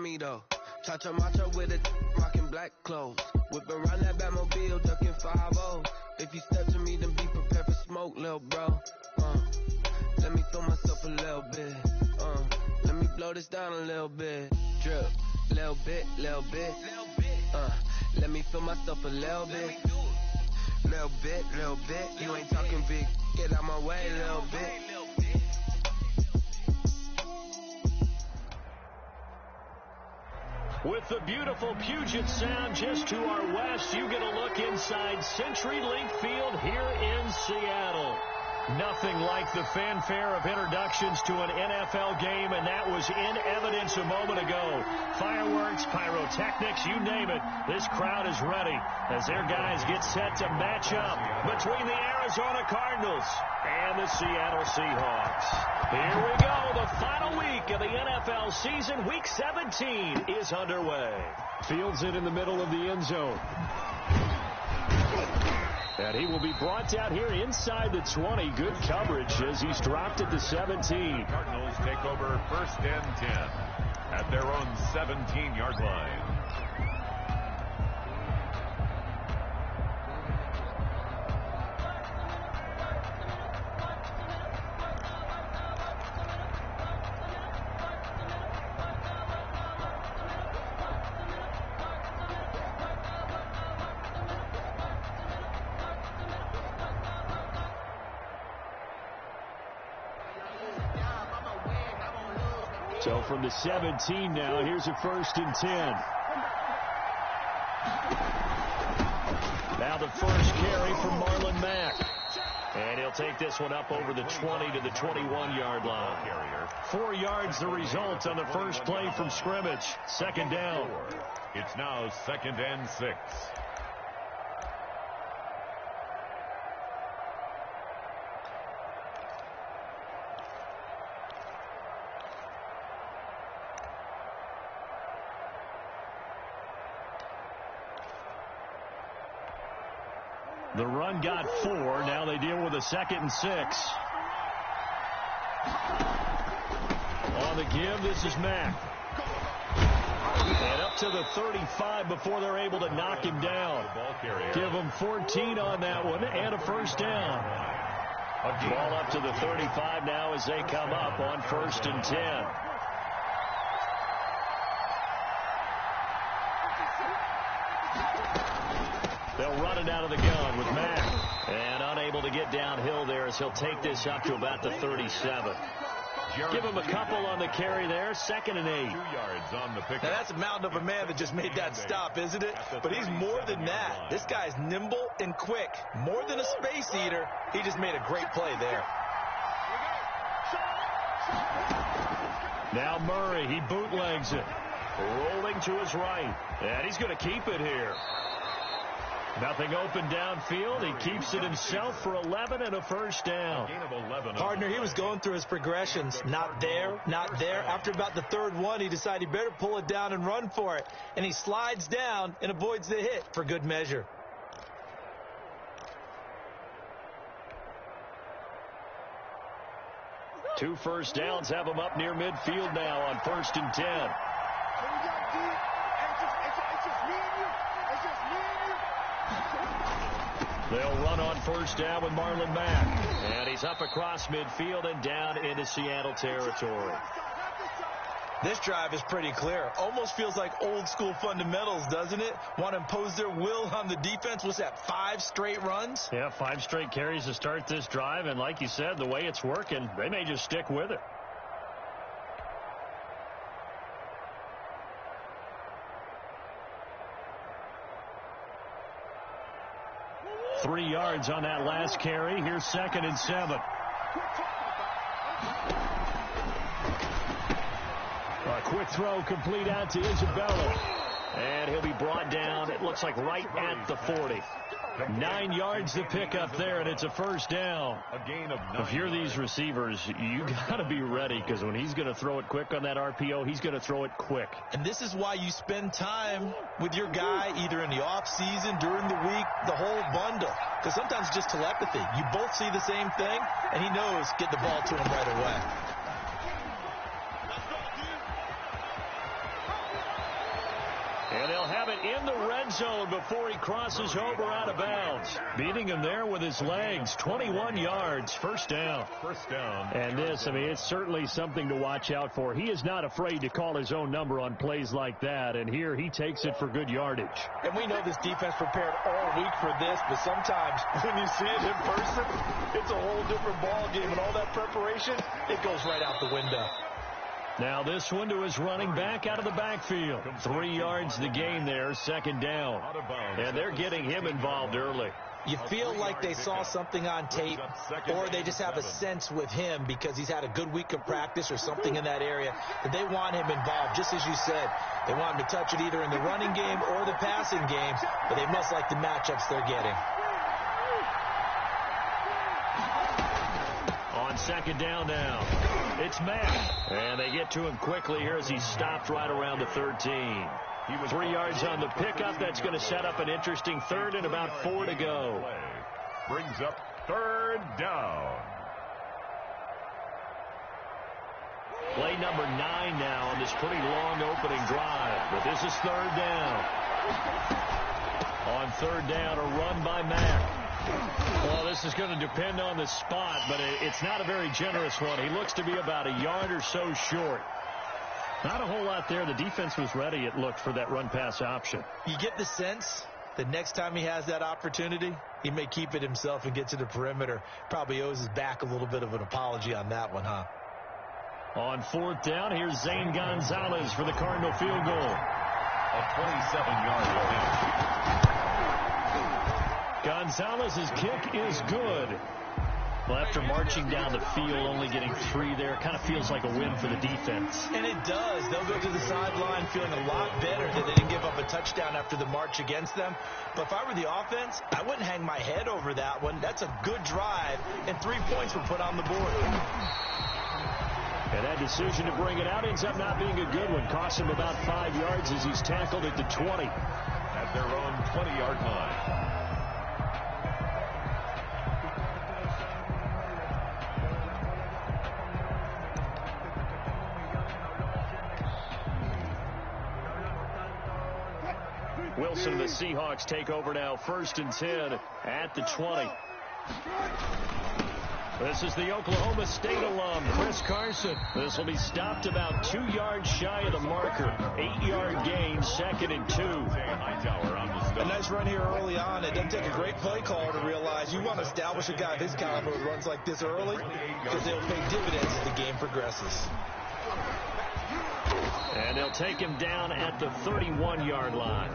me though. Cha-cha matcha with a rockin' black clothes. Whip around that Batmobile, ducking 5-0. If you step to me, then be prepared for smoke, lil' bro. Let me throw myself a little bit. Let me blow this down a little bit. Drip, little bit, little bit. Let me feel myself a little bit. Little bit, little bit. You ain't talking big. Get out my way, little bit. With the beautiful Puget Sound just to our west, you get a look inside CenturyLink Field here in Seattle. Nothing like the fanfare of introductions to an NFL game, and that was in evidence a moment ago. Fireworks, pyrotechnics, you name it. This crowd is ready as their guys get set to match up between the Arizona Cardinals and the Seattle Seahawks. Here we go. The final week of the NFL season, Week 17, is underway. Fields it in the middle of the end zone. And he will be brought down here inside the 20. Good coverage as he's dropped at the 17. Cardinals take over 1st and 10 at their own 17-yard line. So from the 17 now, here's a 1st and 10. Now the first carry from Marlon Mack. And he'll take this one up over the 20 to the 21-yard line. 4 yards the result on the first play from scrimmage. 2nd down. It's now 2nd and 6. The run got 4. Now they deal with a 2nd and 6. On the give, this is Mack. And up to the 35 before they're able to knock him down. Give him 14 on that one and a 1st down. Ball up to the 35 now as they come up on 1st and 10. They'll run it out of the gun with Mack. And unable to get downhill there as he'll take this up to about the 37. Give him a couple on the carry there. 2nd and 8. 2 yards on the pickup. Now that's a mountain of a man that just made that stop, isn't it? But he's more than that. This guy's nimble and quick. More than a space eater. He just made a great play there. Now Murray, he bootlegs it. Rolling to his right. And he's going to keep it here. Nothing open downfield. He keeps it himself for 11 and a 1st down. Partner, he was going through his progressions. Not there, not there. After about the 3rd one, he decided he better pull it down and run for it. And he slides down and avoids the hit for good measure. Two 1st downs have him up near midfield now on 1st and 10. They'll run on 1st down with Marlon Mack. And he's up across midfield and down into Seattle territory. This drive is pretty clear. Almost feels like old school fundamentals, doesn't it? Want to impose their will on the defense. What's that, 5 straight runs? Yeah, 5 straight carries to start this drive. And like you said, the way it's working, they may just stick with it. Three yards on that last carry. Here's 2nd and 7. A quick throw complete out to Isabella. And he'll be brought down, it looks like right at the 40. 9 yards to pick up there, and it's a 1st down. A gain of 9 if you're these receivers, you got to be ready, because when he's going to throw it quick on that RPO, he's going to throw it quick. And this is why you spend time with your guy either in the offseason, during the week, the whole bundle. Because sometimes it's just telepathy. You both see the same thing, and he knows get the ball to him right away. in the red zone before he crosses over out of bounds. Beating him there with his legs. 21 yards. First down. First down. And this, I mean, it's certainly something to watch out for. He is not afraid to call his own number on plays like that. And here he takes it for good yardage. And we know this defense prepared all week for this, but sometimes when you see it in person, it's a whole different ball game. And all that preparation, it goes right out the window. Now this one to his running back out of the backfield. 3 yards the gain there, second down. And they're getting him involved early. You feel like they saw something on tape, or they just have a sense with him because he's had a good week of practice or something in that area that they want him involved, just as you said. They want him to touch it either in the running game or the passing game, but they must like the matchups they're getting. On second down now, it's Mack. And they get to him quickly here as he stopped right around the 13. 3 yards on the pickup. That's going to set up an interesting third and about 4 to go. Brings up third down. Play number 9 now on this pretty long opening drive. But this is third down. On third down, a run by Mack. Well, this is going to depend on the spot, but it's not a very generous one. He looks to be about a yard or so short. Not a whole lot there. The defense was ready, it looked, for that run-pass option. You get the sense that next time he has that opportunity, he may keep it himself and get to the perimeter. Probably owes his back a little bit of an apology on that one, huh? On fourth down, here's Zane Gonzalez for the Cardinal field goal. A 27-yard attempt. Gonzalez's kick is good. Well, after marching down the field, only getting 3 there, kind of feels like a win for the defense. And it does. They'll go to the sideline feeling a lot better that they didn't give up a touchdown after the march against them. But if I were the offense, I wouldn't hang my head over that one. That's a good drive, and 3 points were put on the board. And that decision to bring it out ends up not being a good one. Costs him about 5 yards as he's tackled at the 20. At their own 20-yard line. Wilson and the Seahawks take over now, 1st and 10 at the 20. This is the Oklahoma State alum, Chris Carson. This will be stopped about 2 yards shy of the marker. 8-yard gain, 2nd and 2. A nice run here early on. It doesn't take a great play caller to realize you want to establish a guy of his caliber who runs like this early because they'll pay dividends as the game progresses. And they'll take him down at the 31-yard line.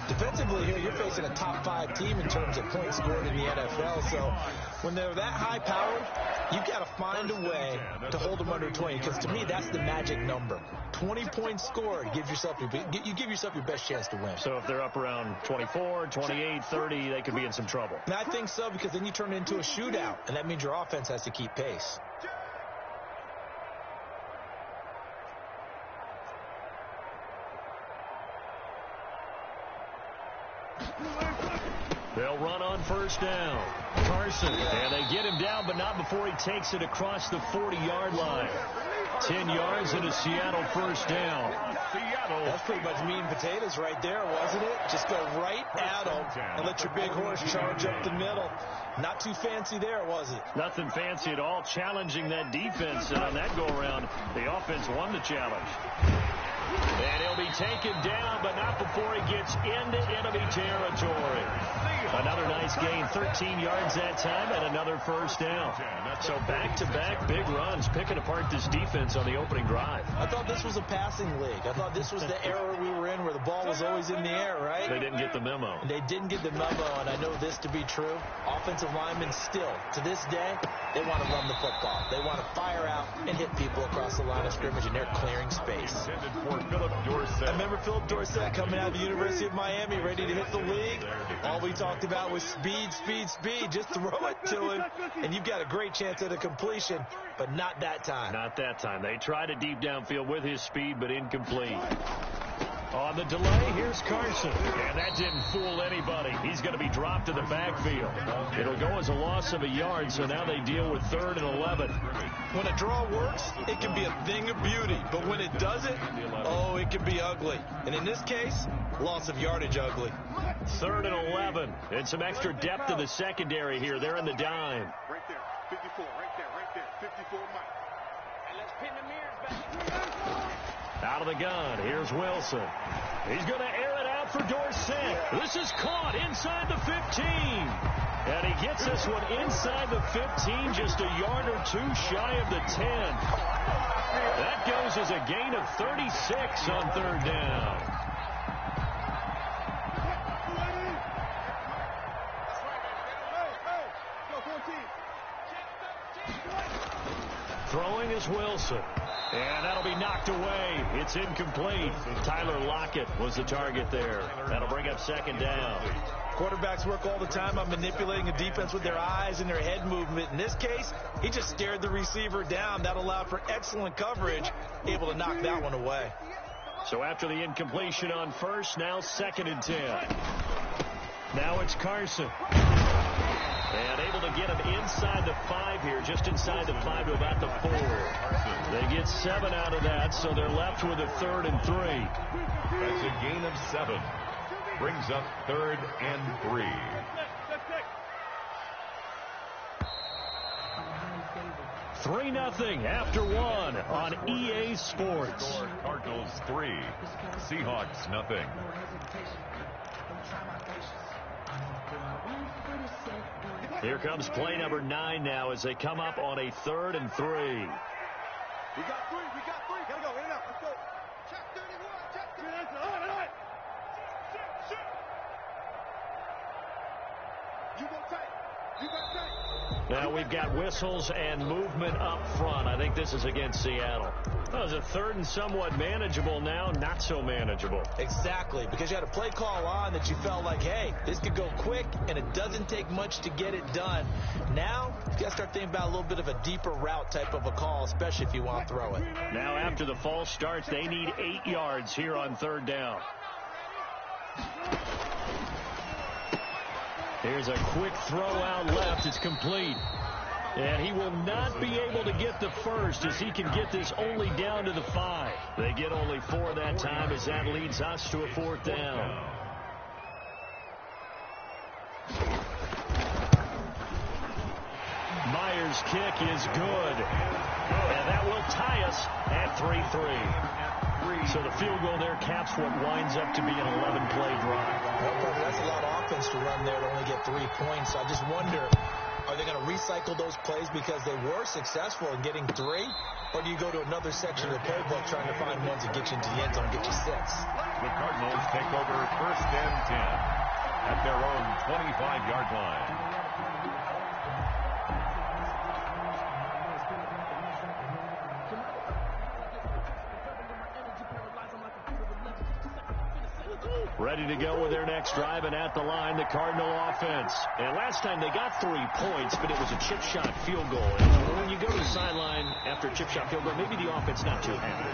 Defensively here, you're facing a top 5 team in terms of points scored in the NFL. So when they're that high-powered, you've got to find a way to hold them under 20. Because to me, that's the magic number. 20 points scored, you give yourself your best chance to win. So if they're up around 24, 28, 30, they could be in some trouble. And I think so, because then you turn it into a shootout, and that means your offense has to keep pace. They'll run on first down. Carson, and they get him down, but not before he takes it across the 40-yard line. 10 yards and a Seattle first down. That's pretty much meat and potatoes right there, wasn't it? Just go right at them and let your big horse charge up the middle. Not too fancy there, was it? Nothing fancy at all. Challenging that defense, and on that go-around, the offense won the challenge. And he'll be taken down, but not before he gets into enemy territory. Another nice gain, 13 yards that time, and another first down. So back-to-back big runs, picking apart this defense on the opening drive. I thought this was a passing league. I thought this was the era we were in where the ball was always in the air, right? They didn't get the memo. They didn't get the memo, and I know this to be true. Offensive linemen still, to this day, they want to run the football. They want to fire out and hit people across the line of scrimmage, and they're clearing space. I remember Philip Dorsett coming out of the University of Miami ready to hit the league. All we talked about was speed, speed, speed. Just throw it to him, and you've got a great chance at a completion, but not that time. Not that time. They tried a deep downfield with his speed, but incomplete. On the delay, here's Carson. And that didn't fool anybody. He's going to be dropped to the backfield. It'll go as a loss of a yard, so now they deal with 3rd and 11. When a draw works, it can be a thing of beauty. But when it doesn't, oh, it can be ugly. And in this case, loss of yardage ugly. 3rd and 11. And some extra depth in the secondary here. They're in the dime. Right there. 54. Right there. 54 Mike. And let's pin the mirrors back. Out of the gun, here's Wilson. He's going to air it out for Dorsett. This is caught inside the 15. And he gets this one inside the 15, just a yard or two shy of the 10. That goes as a gain of 36 on 3rd down. Throwing is Wilson. And that'll be knocked away. It's incomplete. Tyler Lockett was the target there. That'll bring up 2nd down. Quarterbacks work all the time on manipulating a defense with their eyes and their head movement. In this case, he just stared the receiver down. That allowed for excellent coverage, able to knock that one away. So after the incompletion on 1st, now 2nd and 10. Now it's Carson. And able to get him inside the 5 here, just inside the 5 to about the 4. They get 7 out of that, so they're left with a 3rd and 3. That's a gain of 7. Brings up 3rd and 3. Three 0 after 1 on EA Sports. Cardinals 3, Seahawks 0. Here comes play number 9 now as they come up on a 3rd and 3. We got 3. We got 3. Gotta go. In and out. Let's go. Check 31. Check 31. All right. You go tight. You got tight. Now we've got whistles and movement up front. I think this is against Seattle. That was a 3rd and somewhat manageable, now not so manageable. Exactly, because you had a play call on that you felt like, hey, this could go quick, and it doesn't take much to get it done. Now, you got to start thinking about a little bit of a deeper route type of a call, especially if you want to throw it. Now after the false start, they need 8 yards here on 3rd down. Here's a quick throw out left. It's complete. And he will not be able to get the 1st as he can get this only down to the 5. They get only 4 that time as that leads us to a 4th down. Myers' kick is good. And that will tie us at 3-3. So the field goal there caps what winds up to be an 11-play drive. Well, that's a lot of offense to run there to only get 3 points. I just wonder, are they going to recycle those plays because they were successful in getting 3? Or do you go to another section of the playbook trying to find ones that get you into the end zone and get you 6? The Cardinals take over 1st and 10 at their own 25-yard line. Ready to go with their next drive, and at the line, the Cardinal offense. And last time they got 3 points, but it was a chip shot field goal. And when you go to the sideline after a chip shot field goal, maybe the offense not too happy.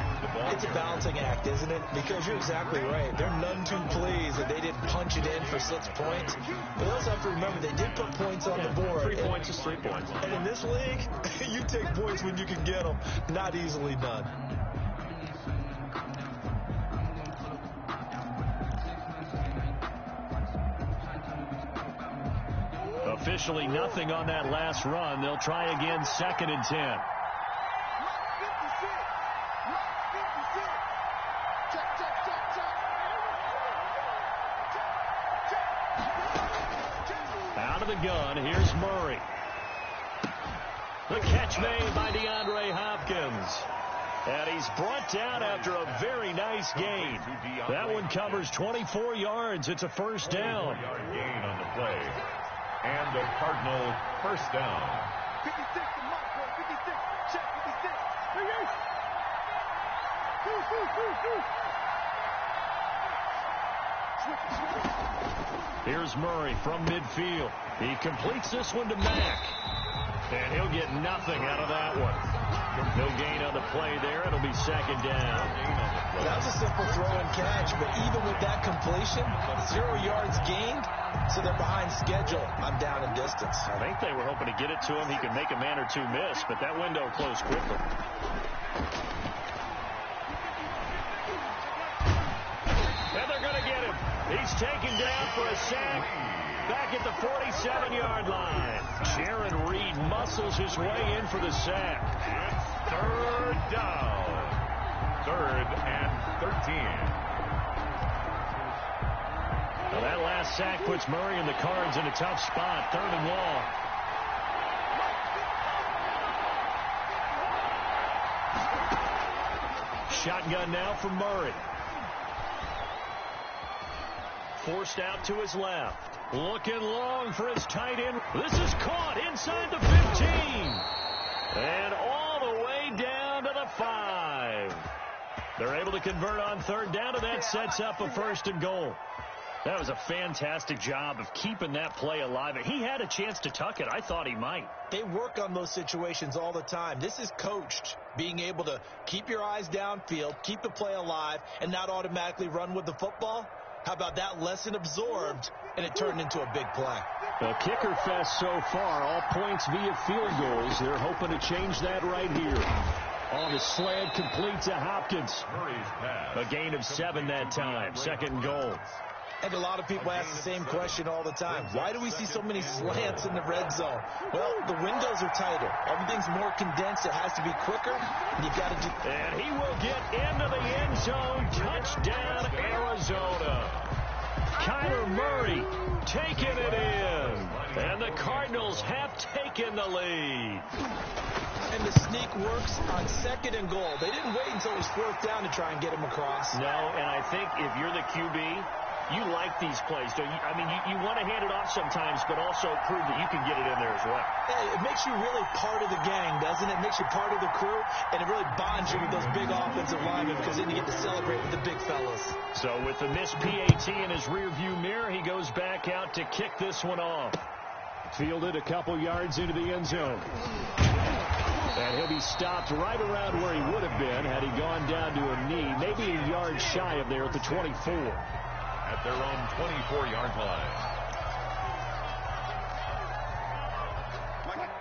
It's a balancing act, isn't it? Because you're exactly right. They're none too pleased that they didn't punch it in for 6 points. But they also have to remember they did put points on the board. 3 points is 3 points. And in this league, you take points when you can get them. Not easily done. Officially nothing on that last run. They'll try again, 2nd and 10. Out of the gun, here's Murray. The catch made by DeAndre Hopkins. And he's brought down after a very nice gain. That one covers 24 yards. It's a 1st down. 4-yard gain on the play. And a Cardinal 1st down. 56 to Mike, boy. 56. Check 56. Here's Murray from midfield. He completes this one to Mack. And he'll get nothing out of that one. No gain on the play there. It'll be second down. That was a simple throw and catch, but even with that completion, 0 yards gained, so they're behind schedule. I'm down in distance. I think they were hoping to get it to him. He could make a man or two miss, but that window closed quickly. And they're going to get him. He's taken down for a sack back at the 47-yard line. Jaron Reed muscles his way in for the sack. It's third down. 3rd and 13. Well, that last sack puts Murray and the Cards in a tough spot. 3rd and long. Shotgun now for Murray. Forced out to his left. Looking long for his tight end. This is caught inside the 15. And all the way down to the 5. They're able to convert on 3rd down, and that sets up a 1st and goal. That was a fantastic job of keeping that play alive. He had a chance to tuck it. I thought he might. They work on those situations all the time. This is coached, being able to keep your eyes downfield, keep the play alive, and not automatically run with the football. How about that lesson absorbed, and it turned into a big play? A kicker fest so far, all points via field goals. They're hoping to change that right here. On the slant, complete to Hopkins. A gain of 7 that time. 2nd and goal. And a lot of people ask the same question all the time. Why do we see so many slants in the red zone? Well, the windows are tighter. Everything's more condensed. It has to be quicker. And you've got to do. And he will get into the end zone. Touchdown, Arizona. Kyler Murray taking it in. And the Cardinals have taken the lead. And the sneak works on 2nd and goal. They didn't wait until it was 4th down to try and get him across. No, and I think if you're the QB, you like these plays, don't you? I mean, you want to hand it off sometimes, but also prove that you can get it in there as well. It makes you really part of the gang, doesn't it? It makes you part of the crew, and it really bonds you with those big offensive linemen because then you get to celebrate with the big fellas. So with the missed PAT in his rearview mirror, he goes back out to kick this one off. Fielded a couple yards into the end zone. And he'll be stopped right around where he would have been had he gone down to a knee, maybe a yard shy of there at the 24. At their own 24-yard line.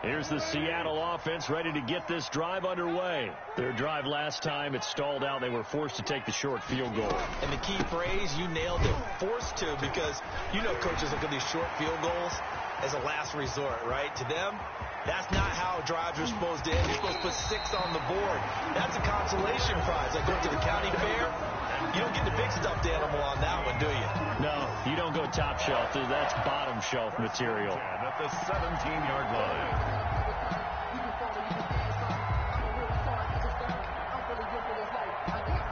Here's the Seattle offense ready to get this drive underway. Their drive last time, it stalled out. They were forced to take the short field goal. And the key phrase, you nailed it, forced to, because you know coaches look at these short field goals as a last resort, right? To them, that's not how drives are supposed to end. You're supposed to put 6 on the board. That's a consolation prize. Like going to the county fair, you don't get the big stuffed animal on that one, do you? No, you don't go top shelf. That's bottom shelf material. And at the 17-yard line.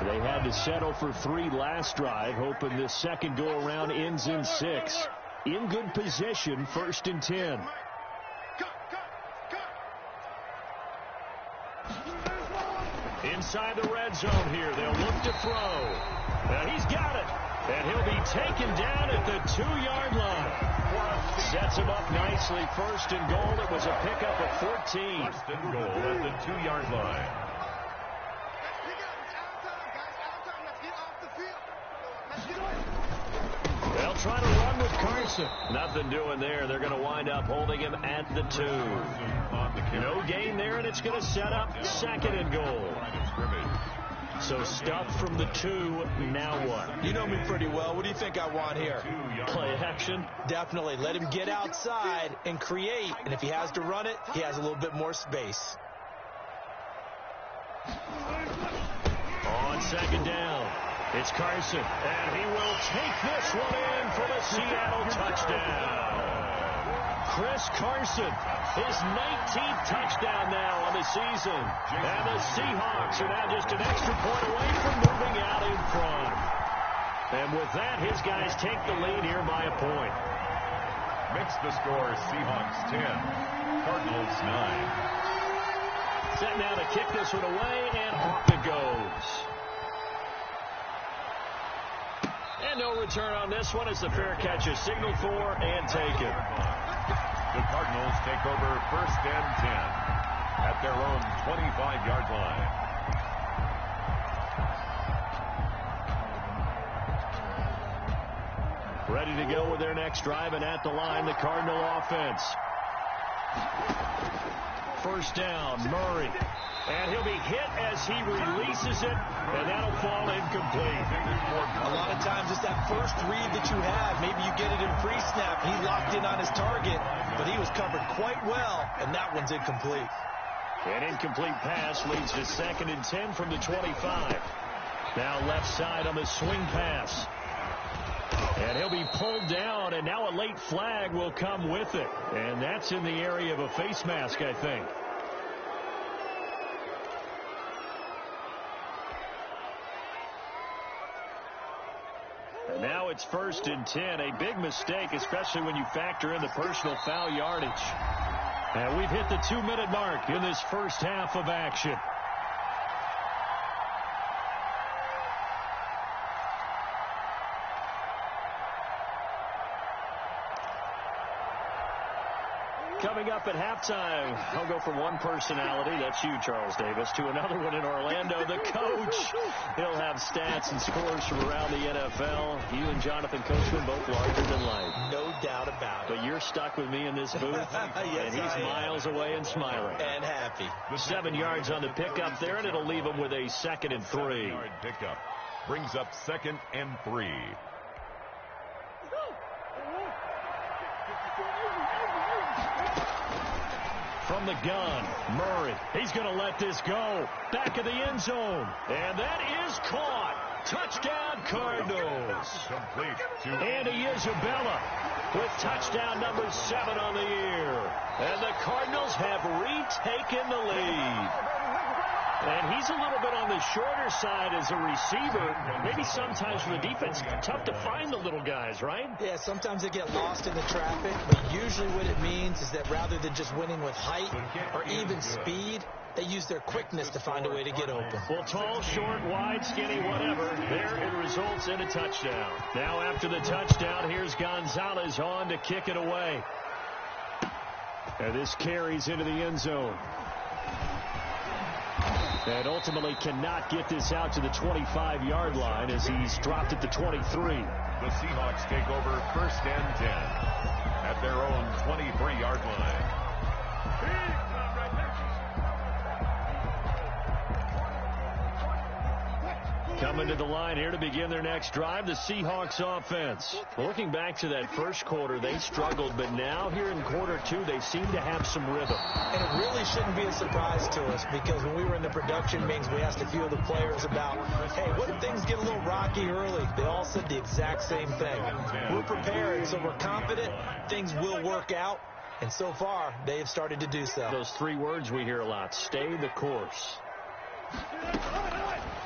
They had to settle for 3 last drive, hoping this second go-around ends in 6. In good position, 1st and 10. Inside the red zone here, they'll look to throw. And he's got it. And he'll be taken down at the 2-yard line. Sets him up nicely. 1st and goal. It was a pickup of 14. 1st and goal at the 2-yard line. They'll try to run with Carson. Nothing doing there. They're going to wind up holding him at the 2. No gain there, and it's going to set up 2nd and goal. So stuff from the 2. Now what? You know me pretty well. What do you think I want here? Play action? Definitely. Let him get outside and create. And if he has to run it, he has a little bit more space. On 2nd down, it's Carson. And he will take this one in for the Seattle touchdown. Chris Carson, his 19th touchdown now on the season. And the Seahawks are now just an extra point away from moving out in front. And with that, his guys take the lead here by a point. Makes the score Seahawks 10, Cardinals 9. Set now to kick this one away, and off it goes. And no return on this one as the fair catch is signaled for and taken. The Cardinals take over 1st and 10. at their own 25-yard line. Ready to go with their next drive, and at the line, the Cardinal offense. First down, Murray. And he'll be hit as he releases it, and that'll fall incomplete. A lot of times it's that first read that you have. Maybe you get it in pre-snap. He locked in on his target, but he was covered quite well, and that one's incomplete. An incomplete pass leads to 2nd and 10 from the 25. Now left side on the swing pass. And he'll be pulled down, and now a late flag will come with it. And that's in the area of a face mask, I think. And now it's 1st and 10. A big mistake, especially when you factor in the personal foul yardage. And we've hit the 2-minute mark in this first half of action. Coming up at halftime, I'll go from one personality, that's you, Charles Davis, to another one in Orlando, the coach. He'll have stats and scores from around the NFL. You and Jonathan Coachman both larger than life. No doubt about it. But you're stuck with me in this booth, yes, and he's miles away and smiling. And happy. 7 yards on the pickup there, and it'll leave him with a 2nd and 3. 7-yard pickup brings up 2nd and 3. From the gun, Murray. He's going to let this go. Back of the end zone. And that is caught. Touchdown, Cardinals. Complete to Andy Isabella with touchdown number 7 on the year. And the Cardinals have retaken the lead. And he's a little bit on the shorter side as a receiver. Maybe sometimes for the defense, tough to find the little guys, right? Yeah, sometimes they get lost in the traffic, but usually what it means is that rather than just winning with height or even speed, they use their quickness to find a way to get open. Well, tall, short, wide, skinny, whatever, there it results in a touchdown. Now after the touchdown, here's Gonzalez on to kick it away. And this carries into the end zone. And ultimately cannot get this out to the 25-yard line as he's dropped at the 23. The Seahawks take over 1st and 10 at their own 23-yard line. Coming to the line here to begin their next drive, the Seahawks offense. Looking back to that first quarter, they struggled, but now here in quarter 2, they seem to have some rhythm. And it really shouldn't be a surprise to us because when we were in the production meetings, we asked a few of the players about, hey, what if things get a little rocky early? They all said the exact same thing. We're prepared, so we're confident things will work out. And so far, they have started to do so. Those 3 words we hear a lot, stay the course.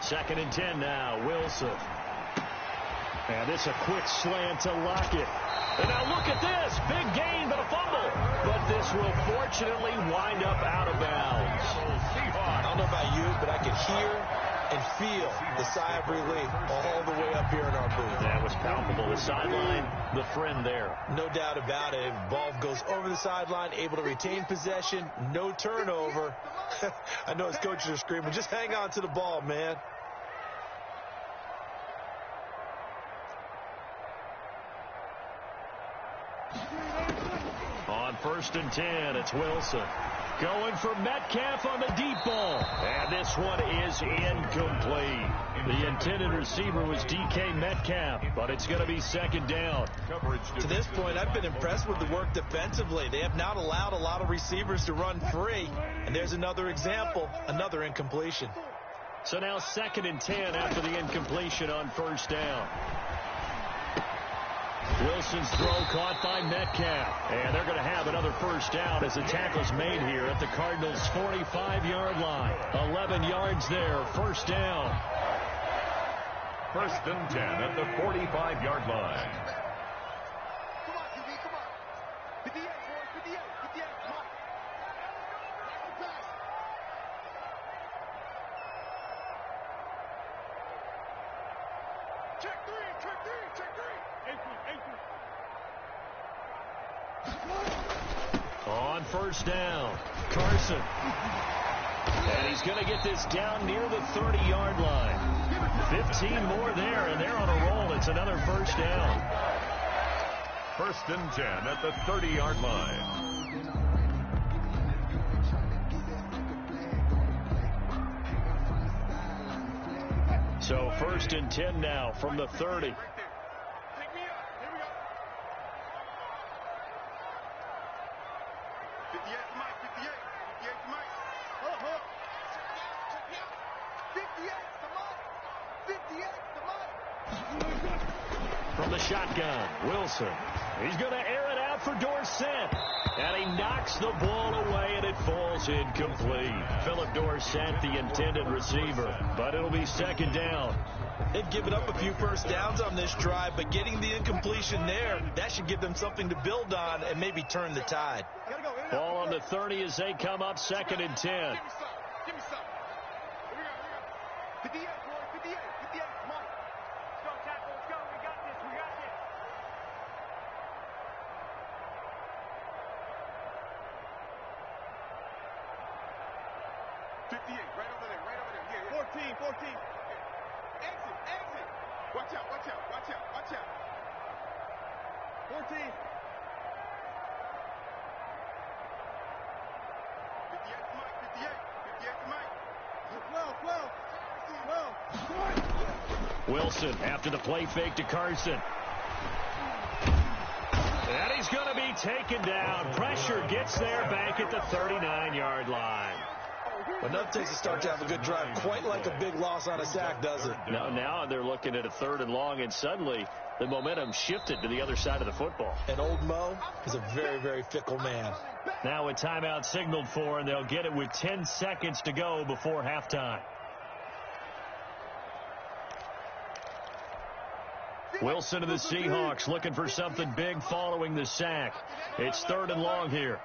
2nd and 10 now, Wilson. And this a quick slant to Lockett. And now look at this, big gain, but a fumble. But this will fortunately wind up out of bounds. I don't know about you, but I could hear and feel the sigh of relief all the way up here in our booth. That was palpable. The sideline, the friend there. No doubt about it. Ball goes over the sideline, able to retain possession, no turnover. I know his coaches are screaming, just hang on to the ball, man. On 1st and 10, it's Wilson. Going for Metcalf on the deep ball. And this one is incomplete. The intended receiver was DK Metcalf, but it's going to be 2nd down. To this point, I've been impressed with the work defensively. They have not allowed a lot of receivers to run free. And there's another example, another incompletion. So now 2nd and 10 after the incompletion on 1st down. Wilson's throw caught by Metcalf. And they're going to have another 1st down as the tackle's made here at the Cardinals' 45-yard line. 11 yards there, 1st down. 1st and 10 at the 45-yard line. Come on, QB, come on. 58, boys, 58, 58, come on. Pass. Check 3, check 3, check 3. 8-3, 8-3. On first down, Carson. And he's going to get this down near the 30-yard line. 15 more there, and they're on a roll. It's another first down. First and 10 at the 30-yard line. So first and 10 now from the 30. From the shotgun, Wilson. He's going to air it out for Dorsett. And he knocks the ball away, and it falls incomplete. Philip Dorsett, the intended receiver. But it'll be second down. They've given up a few first downs on this drive, but getting the incompletion there, that should give them something to build on and maybe turn the tide. Ball on the 30 as they come up second and 10. Give me some. Here we go. 58, boy. 58. Come on. Let's go, tackle. Let's go. We got this. 58, right over there. Yeah. 14. Exit. Watch out. 14. 58 to Mike. 12. Wilson after the play fake to Carson. And he's going to be taken down. Pressure gets there back at the 39-yard line. Enough takes to start to have a good drive. Quite like a big loss on a sack, does it? Now they're looking at a third and long, and suddenly the momentum shifted to the other side of the football. And old Mo is a very, very fickle man. Now a timeout signaled for, and they'll get it with 10 seconds to go before halftime. Wilson of the Seahawks looking for something big following the sack. It's third and long here.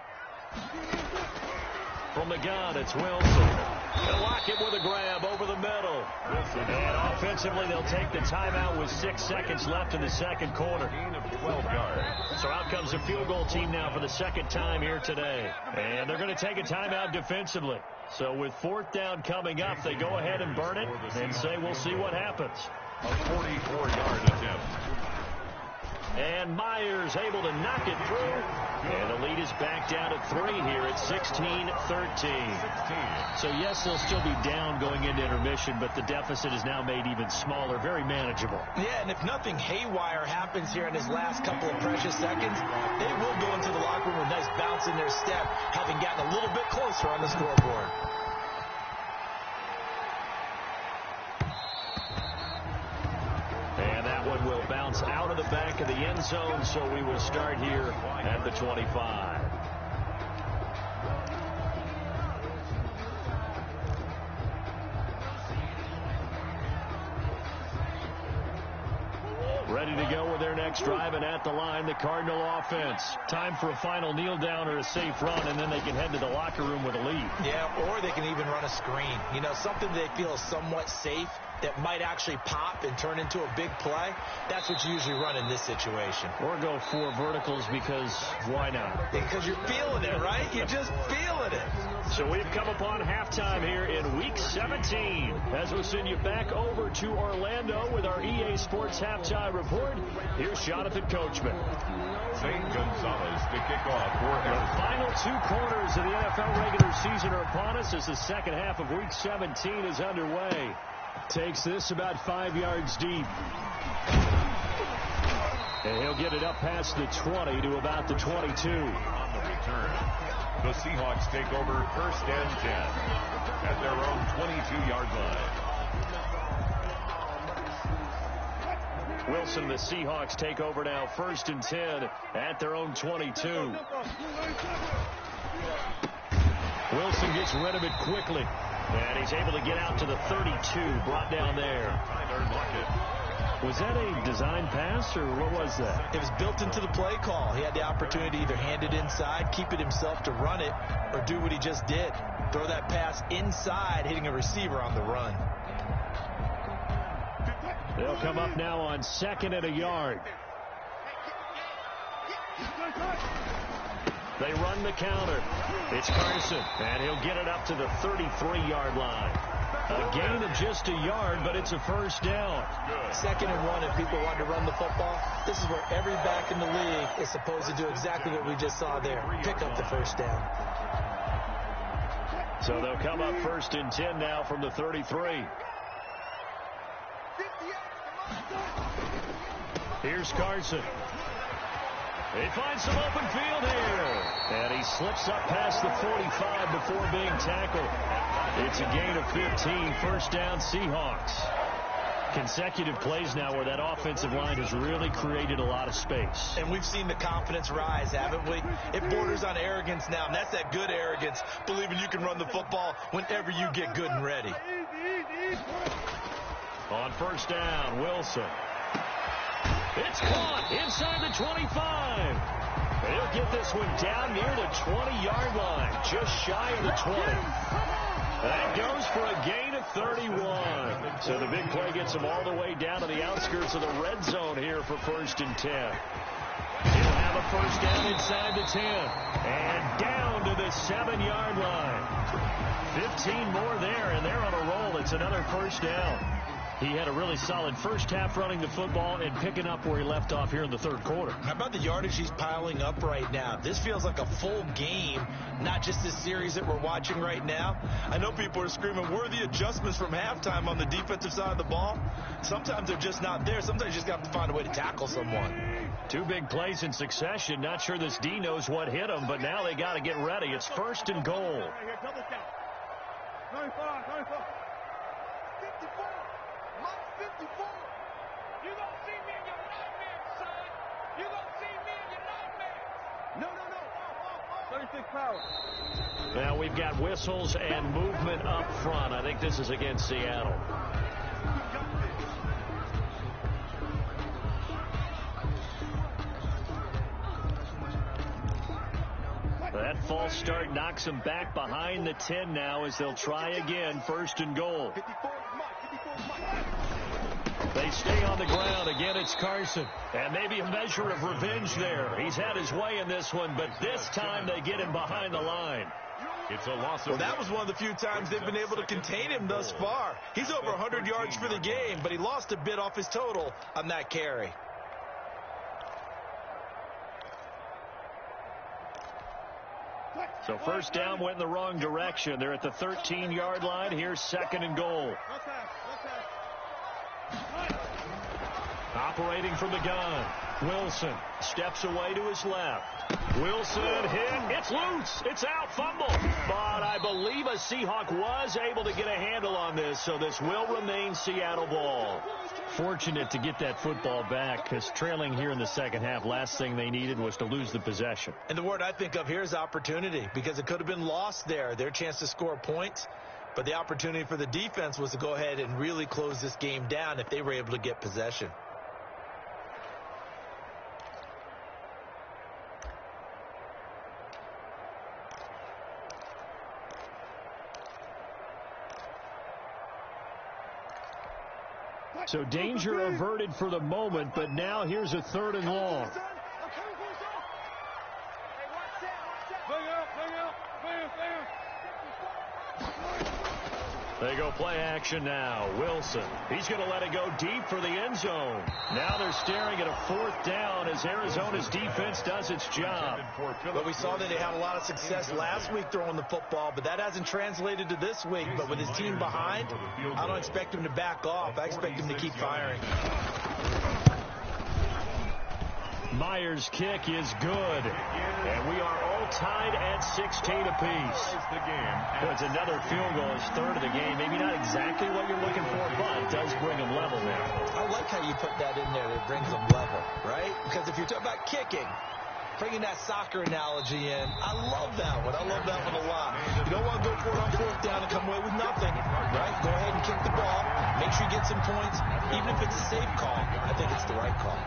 From the gun, it's Wilson. They'll lock it with a grab over the middle. And offensively, they'll take the timeout with 6 seconds left in the second quarter. 12 yards. So out comes the field goal team now for the second time here today. And they're going to take a timeout defensively. So with fourth down coming up, they go ahead and burn it and say we'll see what happens. A 44-yard attempt. And Myers able to knock it through. And the lead is back down at 3 here at 16-13. So, yes, they'll still be down going into intermission, but the deficit is now made even smaller, very manageable. Yeah, and if nothing haywire happens here in his last couple of precious seconds, they will go into the locker room with a nice bounce in their step, having gotten a little bit closer on the scoreboard. And that one will bounce out of the back of the end zone, so we will start here at the 25. Ready to go with their next drive, and at the line, the Cardinal offense. Time for a final kneel down or a safe run, and then they can head to the locker room with a lead. Yeah, or they can even run a screen. You know, something they feel is somewhat safe that might actually pop and turn into a big play. That's what you usually run in this situation. Or go 4 verticals because why not? Because you're feeling it, right? You're just feeling it. So we've come upon halftime here in Week 17. As we'll send you back over to Orlando with our EA Sports Halftime Report, here's Jonathan Coachman. St. Gonzalez to kick off for The final 2 quarters of the NFL regular season are upon us as the second half of Week 17 is underway. Takes this about 5 yards deep. And he'll get it up past the 20 to about the 22. On the return, the Seahawks take over first and 10 at their own 22-yard line. Wilson, the Seahawks take over now first and 10 at their own 22. Wilson gets rid of it quickly. And he's able to get out to the 32, brought down there. Was that a design pass, or what was that? It was built into the play call. He had the opportunity to either hand it inside, keep it himself to run it, or do what he just did. Throw that pass inside, hitting a receiver on the run. They'll come up now on 2nd and a yard. They run the counter. It's Carson, and he'll get it up to the 33-yard line. A gain of just a yard, but it's a first down. 2nd and 1 if people want to run the football. This is where every back in the league is supposed to do exactly what we just saw there. Pick up the first down. So they'll come up 1st and 10 now from the 33. Here's Carson. He finds some open field here. And he slips up past the 45 before being tackled. It's a gain of 15. First down, Seahawks. Consecutive plays now where that offensive line has really created a lot of space. And we've seen the confidence rise, haven't we? It borders on arrogance now, and that's that good arrogance, believing you can run the football whenever you get good and ready. On first down, Wilson. It's caught inside the 25. He'll get this one down near the 20-yard line, just shy of the 20. That goes for a gain of 31. So the big play gets him all the way down to the outskirts of the red zone here for 1st and 10. He'll have a first down inside the 10. And down to the 7-yard line. 15 more there, and they're on a roll. It's another first down. He had a really solid first half running the football and picking up where he left off here in the 3rd quarter. How about the yardage he's piling up right now? This feels like a full game, not just this series that we're watching right now. I know people are screaming, worthy adjustments from halftime on the defensive side of the ball. Sometimes they're just not there. Sometimes you just have to find a way to tackle someone. 2 big plays in succession. Not sure this D knows what hit him, but now they got to get ready. It's 1st and goal. 54. You gonna see me in your nightmares, son. You gonna see me in your nightmares. No. 36 power. Now we've got whistles and movement up front. I think this is against Seattle. That false start knocks them back behind the 10 now as they'll try again. 1st and goal. They stay on the ground. Again, it's Carson. And maybe a measure of revenge there. He's had his way in this one, but this time they get him behind the line. It's a loss of well, that was one of the few times they've been able to contain him thus far. He's over 100 yards for the game, but he lost a bit off his total on that carry. So first down went in the wrong direction. They're at the 13-yard line. Here's 2nd and goal. Operating from the gun. Wilson steps away to his left. Wilson hit. It's loose. It's out. Fumble. But I believe a Seahawk was able to get a handle on this, so this will remain Seattle ball. Fortunate to get that football back because trailing here in the 2nd half, last thing they needed was to lose the possession. And the word I think of here is opportunity because it could have been lost there. Their chance to score points. But the opportunity for the defense was to go ahead and really close this game down if they were able to get possession. So danger averted for the moment, but now here's a 3rd and long. They go play action now. Wilson. He's going to let it go deep for the end zone. Now they're staring at a 4th down as Arizona's defense does its job. But we saw that they had a lot of success last week throwing the football, but that hasn't translated to this week. But with his team behind, I don't expect him to back off. I expect him to keep firing. Myers' kick is good. And we are all tied at 16 apiece. It's another field goal. It's 3rd of the game. Maybe not exactly what you're looking for, but it does bring them level now. I like how you put that in there. That brings them level, right? Because if you're talking about kicking, bringing that soccer analogy in, I love that one. I love that one a lot. You don't want to go for it on 4th down and come away with nothing, right? Go ahead and kick the ball. Make sure you get some points. Even if it's a safe call, I think it's the right call.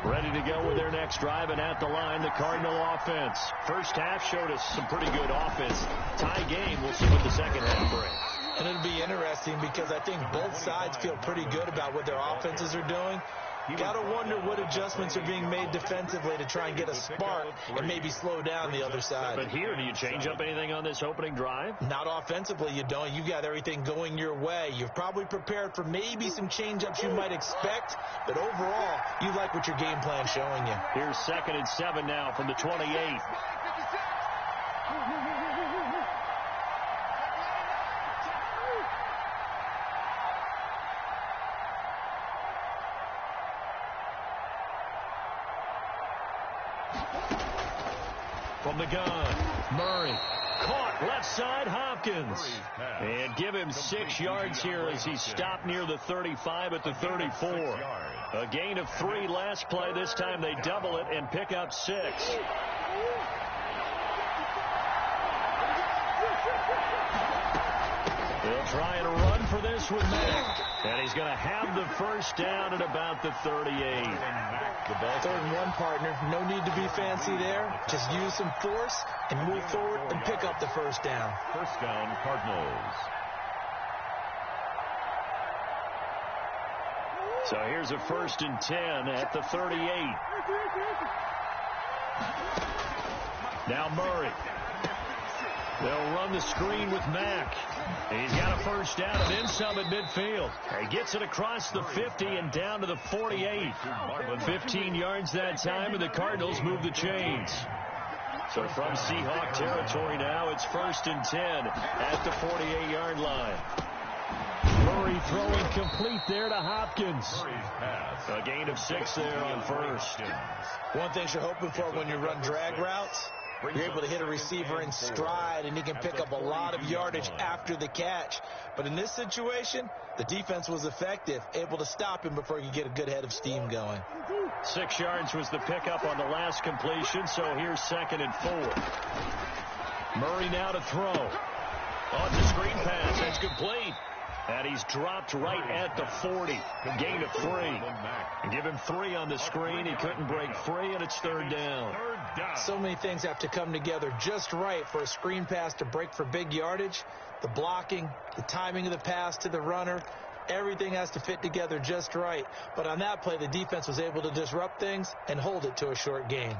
Ready to go with their next drive, and at the line, the Cardinal offense. First half showed us some pretty good offense. Tie game. We'll see what the second half brings. And it'll be interesting because I think both sides feel pretty good about what their offenses are doing. Got to wonder what adjustments are being made defensively to try and get a spark and maybe slow down the other side. But here, do you change up anything on this opening drive? Not offensively, you don't. You've got everything going your way. You're probably prepared for maybe some change-ups you might expect, but overall, you like what your game plan's showing you. Here's 2nd and 7 now from the 28. From the gun, Murray. Caught left side, Hopkins. And give him 6 yards here as he stopped near the 35 at the 34. A gain of 3 last play. This time they double it and pick up 6. They'll try and run for this with Mack. And he's going to have the first down at about the 38. The ball 3rd and 1, partner. No need to be fancy there. Just use some force and move forward and pick up the first down. First down, Cardinals. So here's a 1st and 10 at the 38. Now Murray. They'll run the screen with Mack. He's got a first down and then some at midfield. He gets it across the 50 and down to the 48. 15 yards that time, and the Cardinals move the chains. So from Seahawk territory now, it's 1st and 10 at the 48-yard line. Murray throwing complete there to Hopkins. A gain of 6 there on 1st. One thing you're hoping for when you run drag routes, you're able to hit a receiver in stride, and he can pick up a lot of yardage after the catch. But in this situation, the defense was effective, able to stop him before he could get a good head of steam going. 6 yards was the pickup on the last completion, so here's 2nd and 4. Murray now to throw. On the screen pass, that's complete. And he's dropped right at the 40. Gain of 3. Give him 3 on the screen. He couldn't break free, and it's 3rd down. So many things have to come together just right for a screen pass to break for big yardage. The blocking, the timing of the pass to the runner, everything has to fit together just right. But on that play, the defense was able to disrupt things and hold it to a short gain.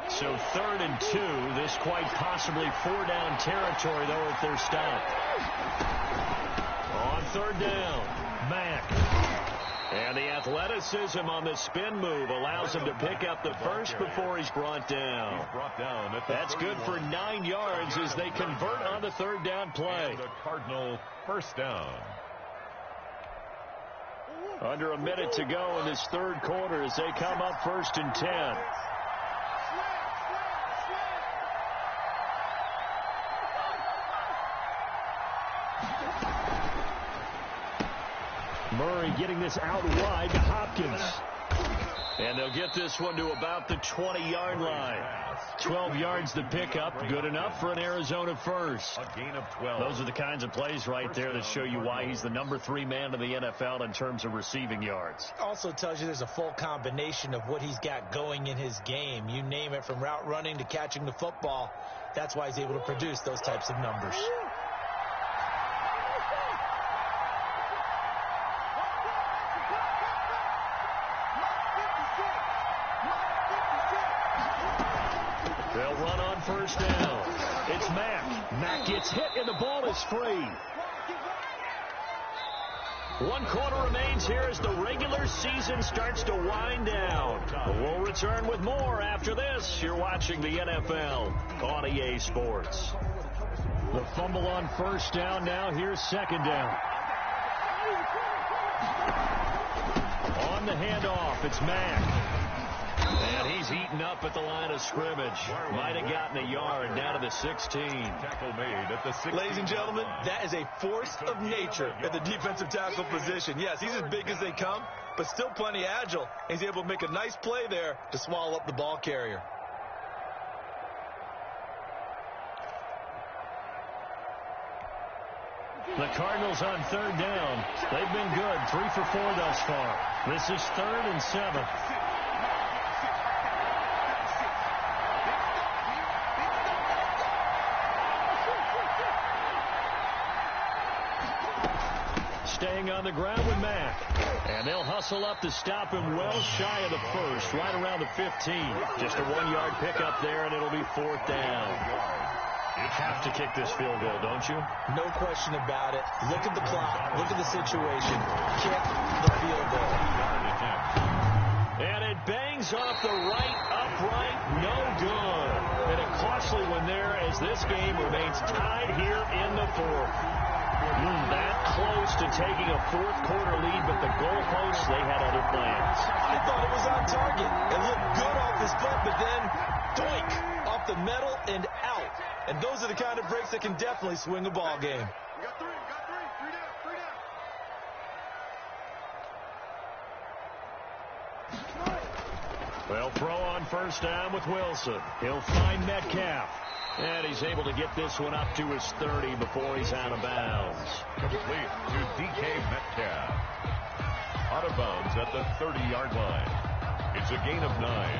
So 3rd and 2, this quite possibly 4-down territory, though, if they're stopped. On 3rd down, Mack. And the athleticism on the spin move allows him to pick up the first before he's brought down. That's good for 9 yards as they convert on the 3rd down play. The Cardinal first down. Under a minute to go in this 3rd quarter as they come up 1st and 10. Murray getting this out wide to Hopkins. And they'll get this one to about the 20-yard line. 12 yards to pick up. Good enough for an Arizona first. A gain of 12. Those are the kinds of plays right there that show you why he's the number 3 man in the NFL in terms of receiving yards. Also tells you there's a full combination of what he's got going in his game. You name it, from route running to catching the football. That's why he's able to produce those types of numbers. They'll run on 1st down. It's Mack. Mack gets hit and the ball is free. 1 quarter remains here as the regular season starts to wind down. We'll return with more after this. You're watching the NFL on EA Sports. The fumble on 1st down now. Here's 2nd down. On the handoff, it's Mack. And he's eaten up at the line of scrimmage. Might have gotten a yard down to the 16. Tackle made at the 16. Ladies and gentlemen, that is a force of nature at the defensive tackle position. Yes, he's as big as they come, but still plenty agile. He's able to make a nice play there to swallow up the ball carrier. The Cardinals on 3rd down. They've been good. 3 for 4 thus far. This is 3rd and 7. staying on the ground with Mack. And they'll hustle up to stop him well shy of the first, right around the 15. Just a 1-yard pickup there, and it'll be 4th down. You have to kick this field goal, don't you? No question about it. Look at the clock. Look at the situation. Kick the field goal. And it bangs off the right upright. No good. And a costly one there as this game remains tied here in the 4th. That close to taking a 4th quarter lead, but the goalposts, they had other plans. I thought it was on target. It looked good off his foot, but then doink, off the metal and out. And those are the kind of breaks that can definitely swing a ball game. You got three down. Well, throw on first down with Wilson. He'll find Metcalf. And he's able to get this one up to his 30 before he's out of bounds. Complete to DK Metcalf. Out of bounds at the 30-yard line. It's a gain of 9.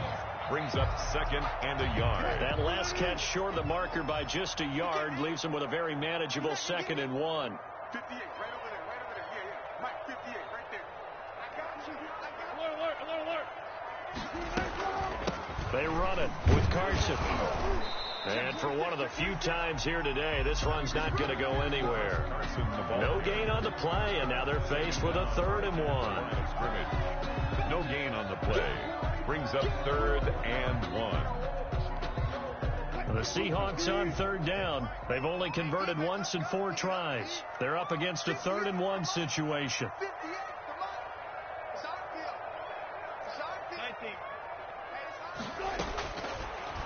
Brings up 2nd and a yard. That last catch short of the marker by just a yard leaves him with a very manageable 2nd and 1. 58, right over there, Yeah. Mike, 58, right there. I got you. Alert. They run it with Carson. And for one of the few times here today, this run's not going to go anywhere. No gain on the play, and now they're faced with a 3rd and 1. No gain on the play. Brings up 3rd and 1. The Seahawks on 3rd down. They've only converted once in 4 tries. They're up against a 3rd and 1 situation. 58, come on. It's our field.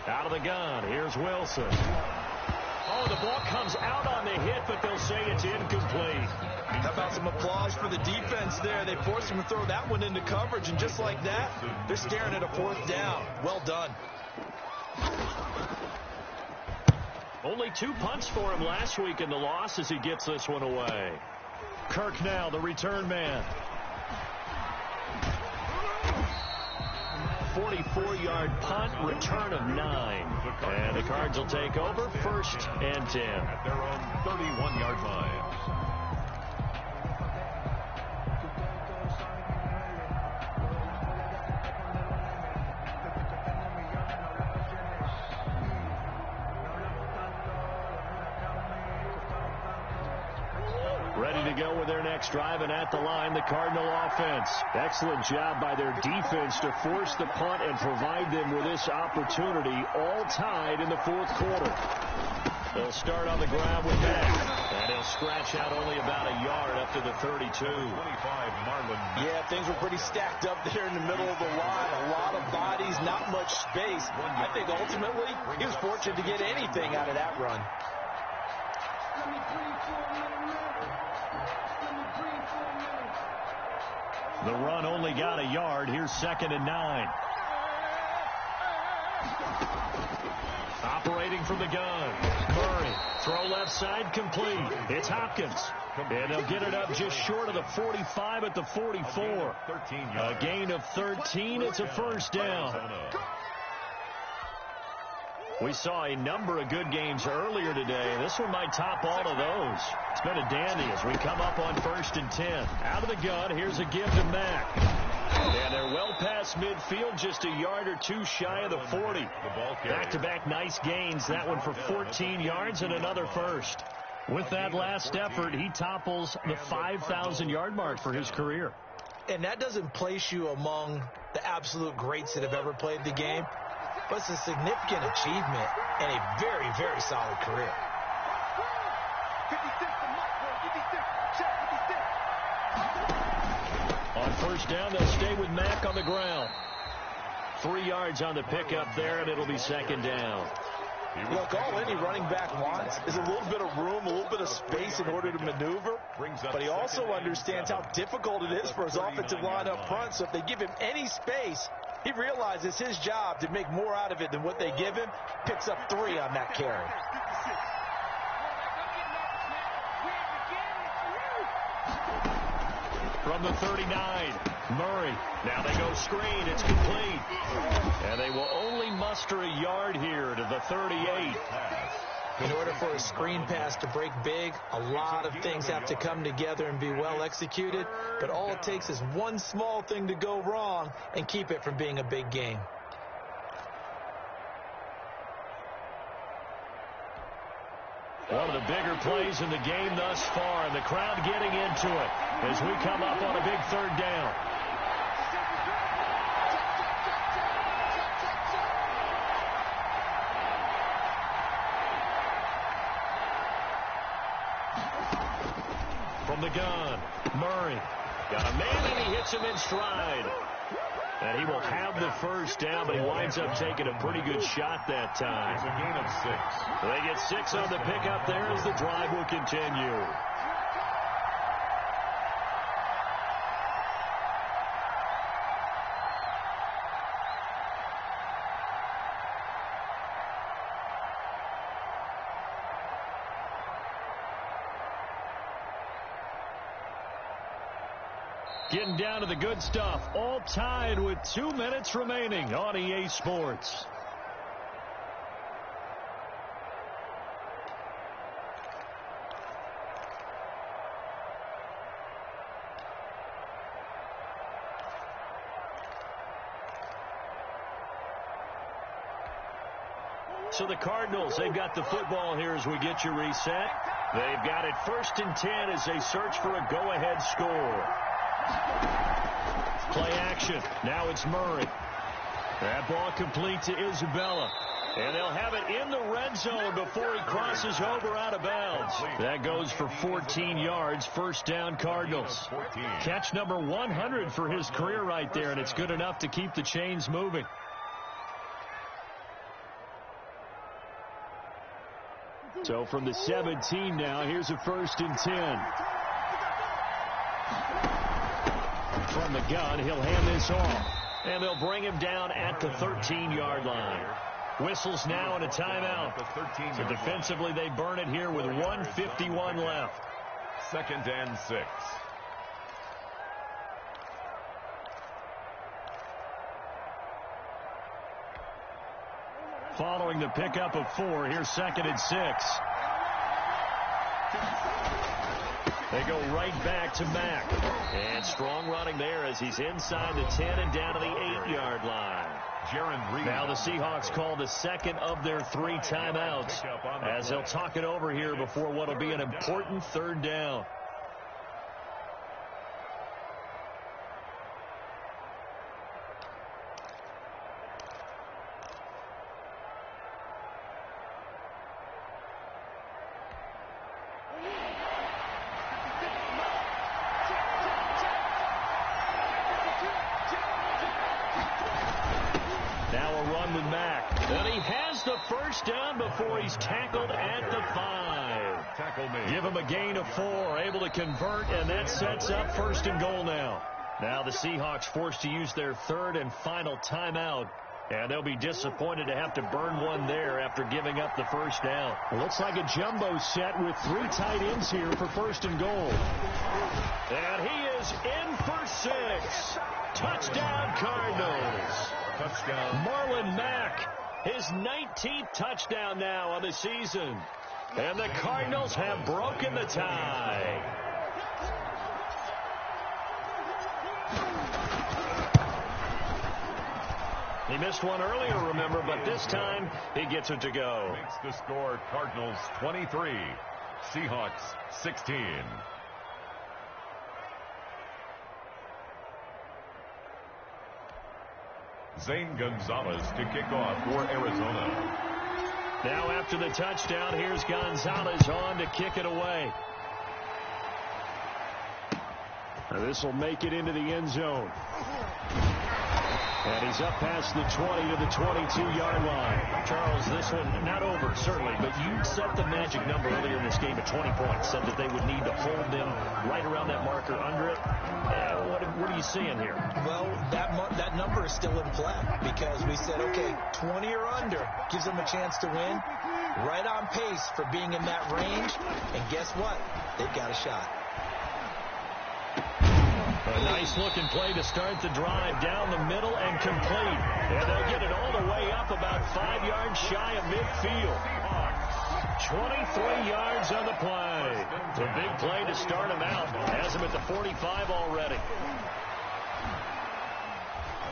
Out of the gun, here's Wilson. Oh, the ball comes out on the hit, but they'll say it's incomplete. How about some applause for the defense there? They forced him to throw that one into coverage, and just like that, they're staring at a 4th down. Well done. Only 2 punts for him last week in the loss as he gets this one away. Kirk now, the return man. 44-yard punt, return of 9. And the Cards will take over 1st and 10. At their own 31-yard line. Ready to go with their next drive, and at the line, the Cardinal offense. Excellent job by their defense to force the punt and provide them with this opportunity, all tied in the 4th quarter. They'll start on the ground with Mack, and he'll scratch out only about a yard up to the 32. 25, Marlon. Yeah, things were pretty stacked up there in the middle of the line. A lot of bodies, not much space. I think ultimately he was fortunate to get anything out of that run. The run only got a yard. Here's 2nd and 9. Operating from the gun. Murray. Throw left side complete. It's Hopkins. And they'll get it up just short of the 45 at the 44. A gain of 13. It's a 1st down. We saw a number of good games earlier today. This one might top all of those. It's been a dandy as we come up on 1st and 10. Out of the gun, here's a give to Mack. And they're well past midfield, just a yard or 2 shy of the 40. Back-to-back nice gains. That one for 14 yards and another 1st. With that last effort, he topples the 5,000-yard mark for his career. And that doesn't place you among the absolute greats that have ever played the game. But it's a significant achievement and a very, very solid career. 56 to Mike, bro. 56. Check 56. On 1st down, they'll stay with Mack on the ground. 3 yards on the pickup there, and it'll be 2nd down. Look, all any running back wants is a little bit of room, a little bit of space in order to maneuver. But he also understands how difficult it is for his offensive line up front. So if they give him any space, he realizes it's his job to make more out of it than what they give him. Picks up 3 on that carry. From the 39, Murray. Now they go screen. It's complete. And they will only muster a yard here to the 38. In order for a screen pass to break big, a lot of things have to come together and be well executed, but all it takes is one small thing to go wrong and keep it from being a big game. One of the bigger plays in the game thus far, and the crowd getting into it as we come up on a big third down. From the gun, Murray got a man, and he hits him in stride. And he will have the first down, but he winds up taking a pretty good shot that time. It's a gain of 6. They get 6 on the pickup there as the drive will continue. Getting down to the good stuff, all tied with 2 minutes remaining on EA Sports. So the Cardinals, they've got the football here as we get you reset. They've got it 1st and 10 as they search for a go-ahead score. Play action. Now it's Murray. That ball complete to Isabella. And they'll have it in the red zone before he crosses over out of bounds. That goes for 14 yards. First down, Cardinals. Catch number 100 for his career right there, and it's good enough to keep the chains moving. So from the 17 now, here's a 1st and 10. From the gun, he'll hand this off. And they'll bring him down at the 13-yard line. Whistles now and a timeout. So defensively, they burn it here with 1:51 left. 2nd and 6. Following the pickup of 4, here's 2nd and 6. They go right back to Mack. And strong running there as he's inside the 10 and down to the 8-yard line. Now the Seahawks call the 2nd of their 3 timeouts as they'll talk it over here before what will be an important 3rd down. Down before he's tackled at the 5. Give him a gain of 4, able to convert, and that sets up 1st and goal now. Now the Seahawks forced to use their 3rd and final timeout, and they'll be disappointed to have to burn one there after giving up the 1st down. Looks like a jumbo set with 3 tight ends here for 1st and goal. And he is in for 6. Touchdown, Cardinals. Touchdown. Marlon Mack. His 19th touchdown now on the season. And the Cardinals have broken the tie. He missed one earlier, remember, but this time he gets it to go. Makes the score Cardinals 23, Seahawks 16. Zane Gonzalez to kick off for Arizona. Now after the touchdown, here's Gonzalez on to kick it away. This will make it into the end zone. And he's up past the 20 to the 22-yard line. Charles, this one not over, certainly, but you set the magic number earlier in this game at 20 points, said that they would need to hold them right around that marker under it. What are you seeing here? Well, that number is still in play because we said, okay, 20 or under gives them a chance to win. Right on pace for being in that range. And guess what? They've got a shot. A nice-looking play to start the drive down the middle and complete. And they'll get it all the way up about 5 yards shy of midfield. 23 yards on the play. It's a big play to start him out. Has him at the 45 already.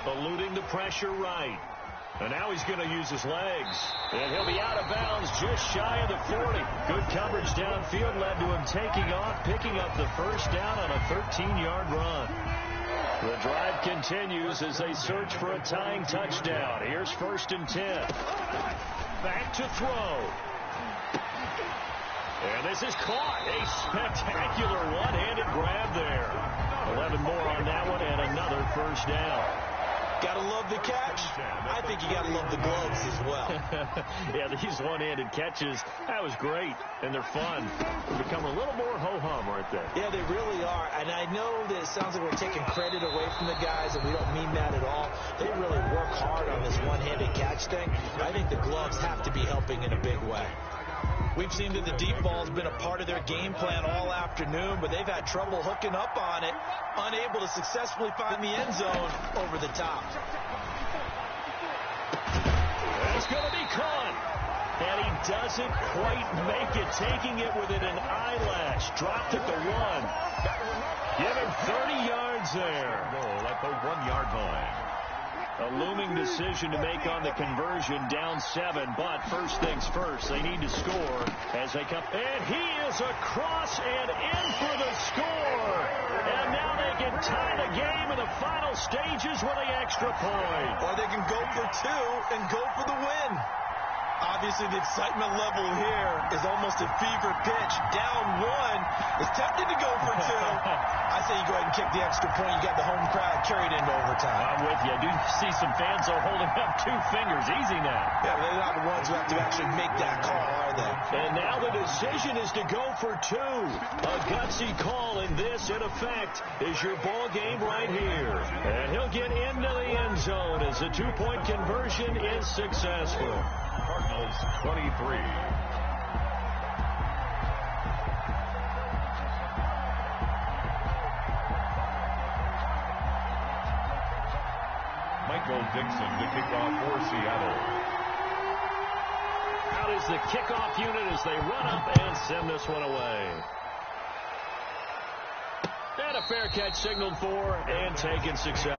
Eluding the pressure right. And now he's going to use his legs. And he'll be out of bounds just shy of the 40. Good coverage downfield led to him taking off, picking up the first down on a 13-yard run. The drive continues as they search for a tying touchdown. Here's 1st and 10. Back to throw. And this is caught. A spectacular one-handed grab there. 11 more on that one and another first down. Gotta love the catch. I think you gotta love the gloves as well. Yeah, these one-handed catches, that was great, and they're fun. They're becoming a little more ho-hum, aren't they? Yeah, they really are, and I know that it sounds like we're taking credit away from the guys, and we don't mean that at all. They really work hard on this one-handed catch thing. I think the gloves have to be helping in a big way. We've seen that the deep ball's been a part of their game plan all afternoon, but they've had trouble hooking up on it, unable to successfully find the end zone over the top. That's going to be caught. And he doesn't quite make it, taking it within an eyelash. Dropped at the 1. Give him 30 yards there. Goal at the 1-yard line. A looming decision to make on the conversion, down 7, but first things first, they need to score as they come. And he is across and in for the score. And now they can tie the game in the final stages with the extra point. Or they can go for 2 and go for the win. Obviously, the excitement level here is almost a fever pitch. Down 1 is tempted to go for 2. I say you go ahead and kick the extra point. You got the home crowd carried into overtime. I'm with you. I do see some fans though holding up 2 fingers. Easy now. Yeah, they're not the ones who have to actually make that call, are they? And now the decision is to go for 2. A gutsy call, and this, in effect, is your ball game right here. And he'll get into the end zone as the 2-point conversion is successful. Cardinals 23. Michael Dixon to kick off for Seattle. Out is the kickoff unit as they run up and send this one away. And a fair catch signaled for and taken success.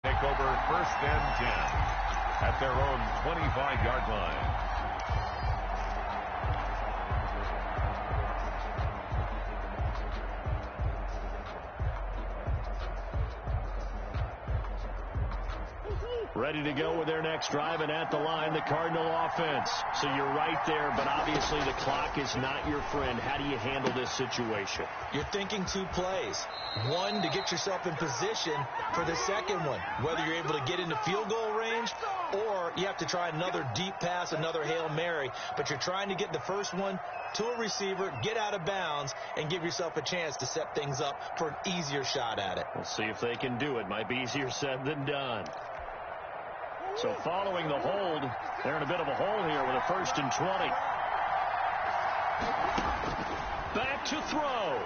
Take over 1st and 10 at their own 25-yard line. Ready to go with their next drive, and at the line, the Cardinal offense. So you're right there, but obviously the clock is not your friend. How do you handle this situation? You're thinking 2 plays. 1 to get yourself in position for the second one, whether you're able to get into field goal range or you have to try another deep pass, another Hail Mary. But you're trying to get the first one to a receiver, get out of bounds, and give yourself a chance to set things up for an easier shot at it. We'll see if they can do it. Might be easier said than done. So following the hold, they're in a bit of a hole here with a 1st and 20. Back to throw.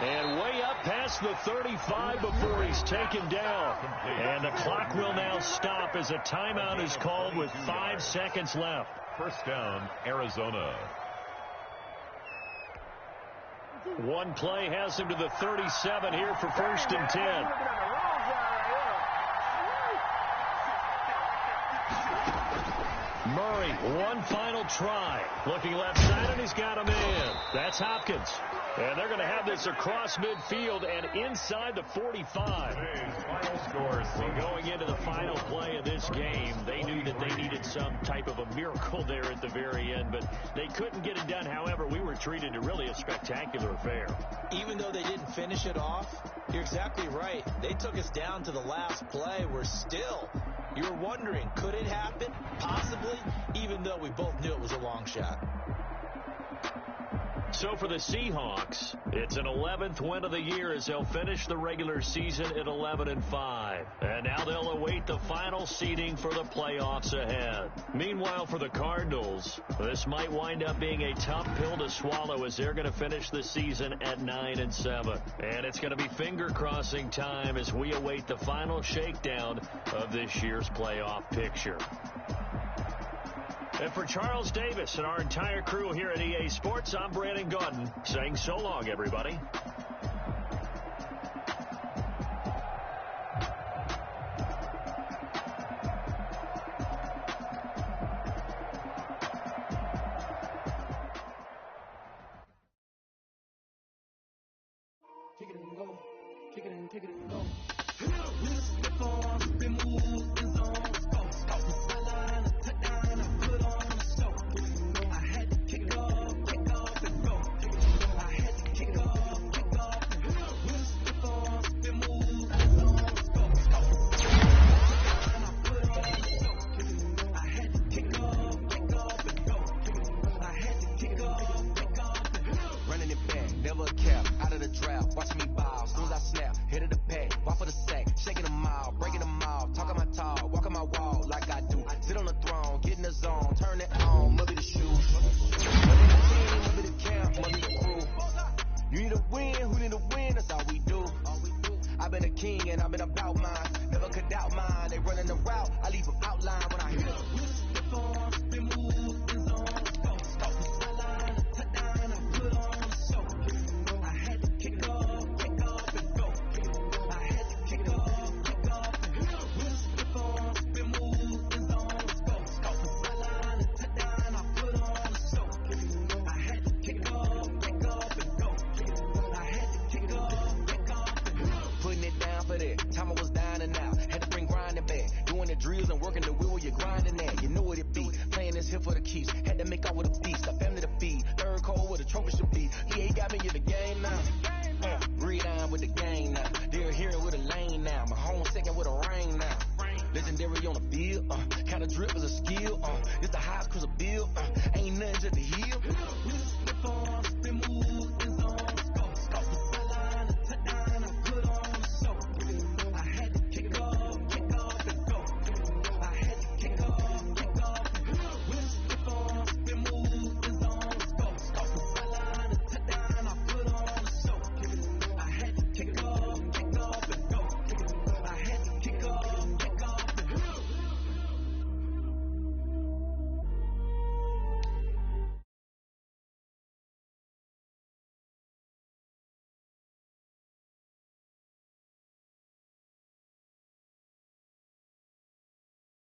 And way up past the 35 before he's taken down. And the clock will now stop as a timeout is called with 5 seconds left. First down, Arizona. One play has him to the 37 here for 1st and 10. Murray, one final try. Looking left side, and he's got a man. That's Hopkins. And they're going to have this across midfield and inside the 45. Final scores. Going into the final play of this game, they knew that they needed some type of a miracle there at the very end, but they couldn't get it done. However, we were treated to really a spectacular affair. Even though they didn't finish it off, you're exactly right. They took us down to the last play. We're still... You were wondering, could it happen? Possibly, even though we both knew it was a long shot. So for the Seahawks, it's an 11th win of the year as they'll finish the regular season at 11-5. And now they'll await the final seeding for the playoffs ahead. Meanwhile, for the Cardinals, this might wind up being a tough pill to swallow as they're going to finish the season at 9-7. And it's going to be finger-crossing time as we await the final shakedown of this year's playoff picture. And for Charles Davis and our entire crew here at EA Sports, I'm Brandon Gaudin saying so long, everybody. Take it and go. Legendary on the field, kind of drip is a skill, it's the highest cruise of bill, ain't nothing just to heal.